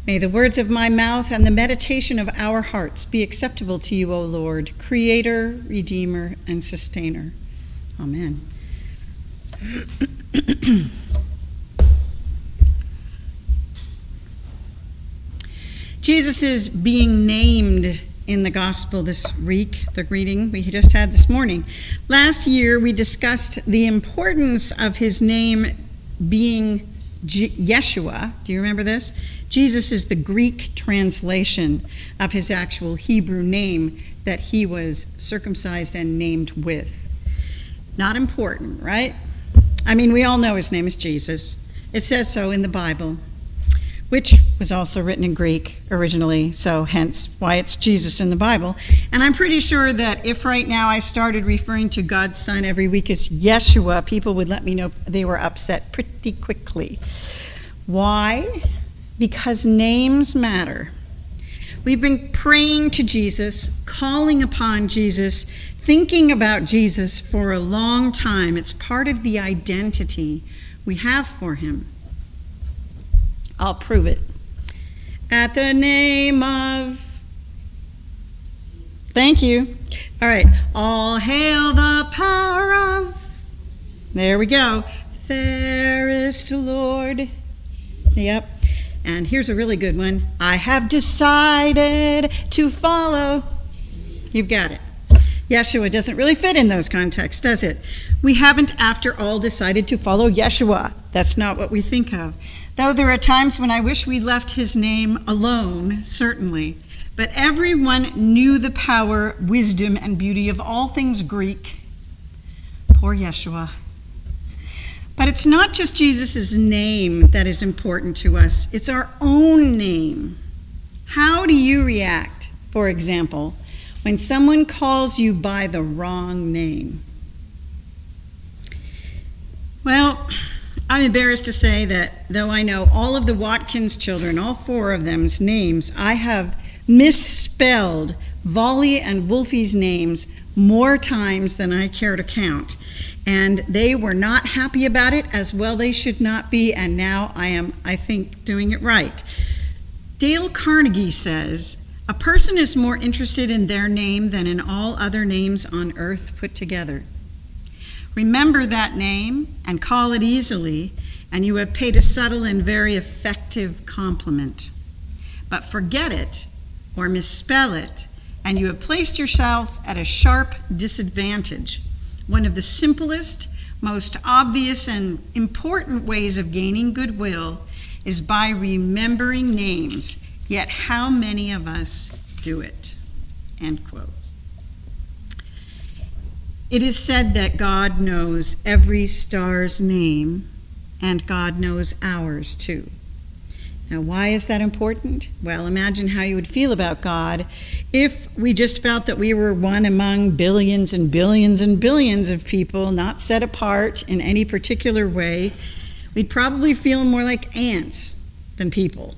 May the words of my mouth and the meditation of our hearts be acceptable to you, O Lord, Creator, Redeemer, and Sustainer. Amen. Jesus is being named in the gospel this week, the reading we just had this morning. Last year, we discussed the importance of his name being Yeshua. Do you remember this? Jesus is the Greek translation of his actual Hebrew name that he was circumcised and named with. Not important, right? I mean, we all know his name is Jesus. It says so in the Bible, which was also written in Greek originally, so hence why it's Jesus in the Bible. And I'm pretty sure that if right now I started referring to God's Son every week as Yeshua, people would let me know they were upset pretty quickly. Why? Because names matter. We've been praying to Jesus, calling upon Jesus, thinking about Jesus for a long time. It's part of the identity we have for him. I'll prove it. At the name of... Thank you. All right. All hail the power of... There we go. Fairest Lord. Yep. And here's a really good one. I have decided to follow. You've got it. Yeshua doesn't really fit in those contexts, does it? We haven't, after all, decided to follow Yeshua. That's not what we think of. Though there are times when I wish we left his name alone, certainly. But everyone knew the power, wisdom, and beauty of all things Greek. Poor Yeshua. But it's not just Jesus' name that is important to us. It's our own name. How do you react, for example, when someone calls you by the wrong name? Well, I'm embarrassed to say that though I know all of the Watkins children, all four of them's names, I have misspelled Volley and Wolfie's names more times than I care to count. And they were not happy about it, as well they should not be, and now I am, I think, doing it right. Dale Carnegie says, a person is more interested in their name than in all other names on earth put together. Remember that name and call it easily, and you have paid a subtle and very effective compliment. But forget it or misspell it, and you have placed yourself at a sharp disadvantage. One of the simplest, most obvious, and important ways of gaining goodwill is by remembering names, yet how many of us do it? End quote. It is said that God knows every star's name, and God knows ours too. Now, why is that important? Well, imagine how you would feel about God if we just felt that we were one among billions and billions and billions of people, not set apart in any particular way. We'd probably feel more like ants than people.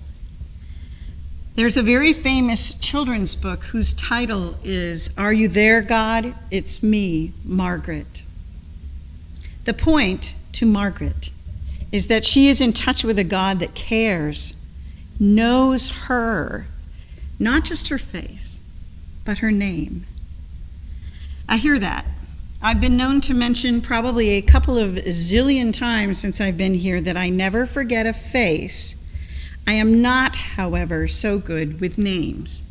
There's a very famous children's book whose title is, Are You There, God? It's Me, Margaret. The point to Margaret is that she is in touch with a God that cares, knows her, not just her face, but her name. I hear that. I've been known to mention probably a couple of zillion times since I've been here that I never forget a face. I am not, however, so good with names.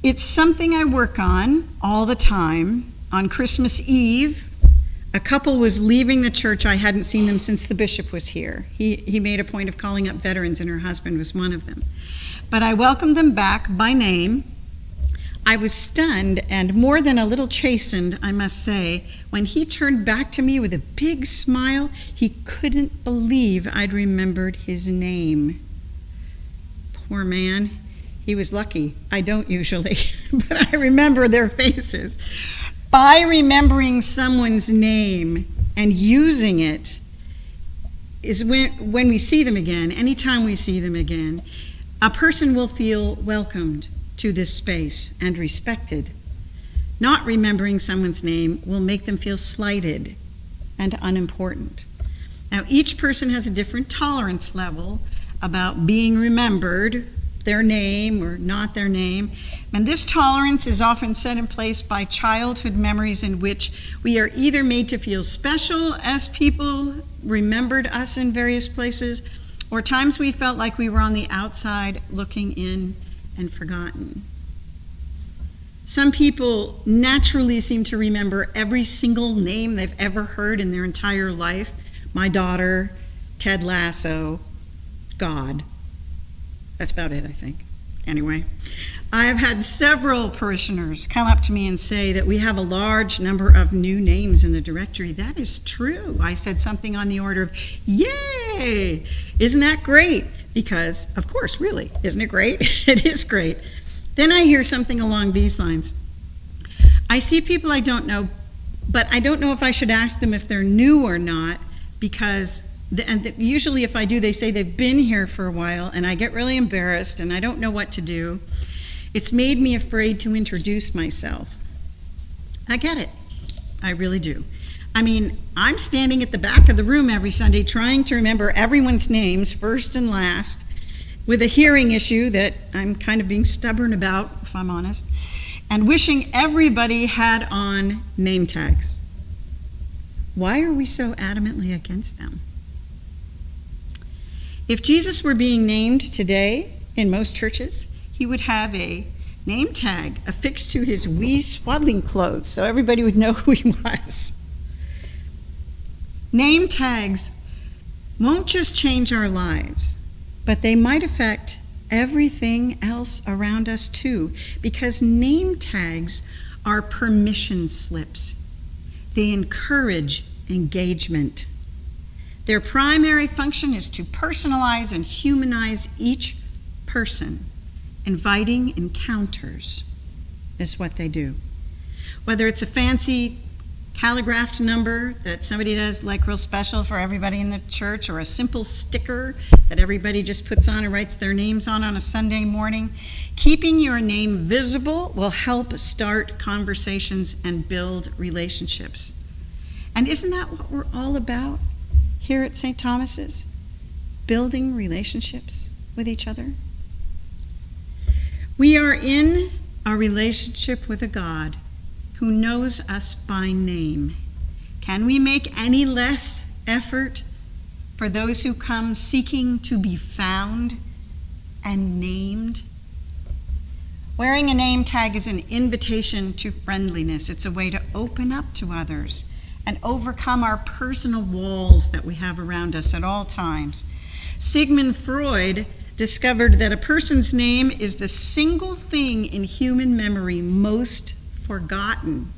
It's something I work on all the time. On Christmas Eve, a couple was leaving the church. I hadn't seen them since the bishop was here. He made a point of calling up veterans, and her husband was one of them. But I welcomed them back by name. I was stunned and more than a little chastened, I must say, when he turned back to me with a big smile. He couldn't believe I'd remembered his name. Poor man. He was lucky. I don't usually, but I remember their faces. By remembering someone's name and using it is when we see them again, anytime we see them again, a person will feel welcomed to this space and respected. Not remembering someone's name will make them feel slighted and unimportant. Now, each person has a different tolerance level about being remembered, their name or not their name. And this tolerance is often set in place by childhood memories in which we are either made to feel special as people remembered us in various places, or times we felt like we were on the outside looking in and forgotten. Some people naturally seem to remember every single name they've ever heard in their entire life. My daughter, Ted Lasso, God. That's about it, I think. Anyway, I have had several parishioners come up to me and say that we have a large number of new names in the directory. That is true. I said something on the order of, yay! Isn't that great? Because, of course, really, isn't it great? It is great. Then I hear something along these lines. I see people I don't know, but I don't know if I should ask them if they're new or not, because usually if I do, they say they've been here for a while, and I get really embarrassed, and I don't know what to do. It's made me afraid to introduce myself. I get it. I really do. I mean, I'm standing at the back of the room every Sunday trying to remember everyone's names, first and last, with a hearing issue that I'm kind of being stubborn about, if I'm honest, and wishing everybody had on name tags. Why are we so adamantly against them? If Jesus were being named today in most churches, he would have a name tag affixed to his wee swaddling clothes so everybody would know who he was. Name tags won't just change our lives, but they might affect everything else around us too, because name tags are permission slips. They encourage engagement. Their primary function is to personalize and humanize each person. Inviting encounters is what they do. Whether it's a fancy calligraphed number that somebody does like real special for everybody in the church, or a simple sticker that everybody just puts on and writes their names on a Sunday morning, keeping your name visible will help start conversations and build relationships. And isn't that what we're all about here at St. Thomas's? Building relationships with each other. We are in a relationship with a God who knows us by name. Can we make any less effort for those who come seeking to be found and named? Wearing a name tag is an invitation to friendliness. It's a way to open up to others and overcome our personal walls that we have around us at all times. Sigmund Freud discovered that a person's name is the single thing in human memory most forgotten.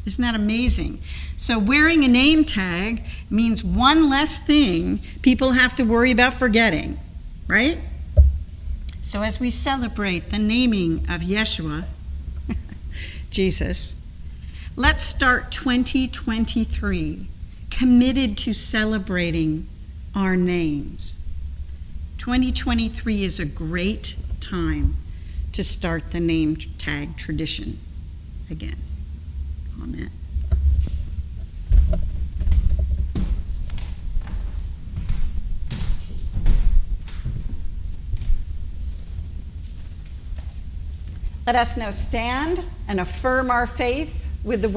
Isn't that amazing? So wearing a name tag means one less thing people have to worry about forgetting, right? So as we celebrate the naming of Yeshua, Jesus, let's start 2023 committed to celebrating our names. 2023 is a great time to start the name tag tradition again. Amen. Let us now stand and affirm our faith with the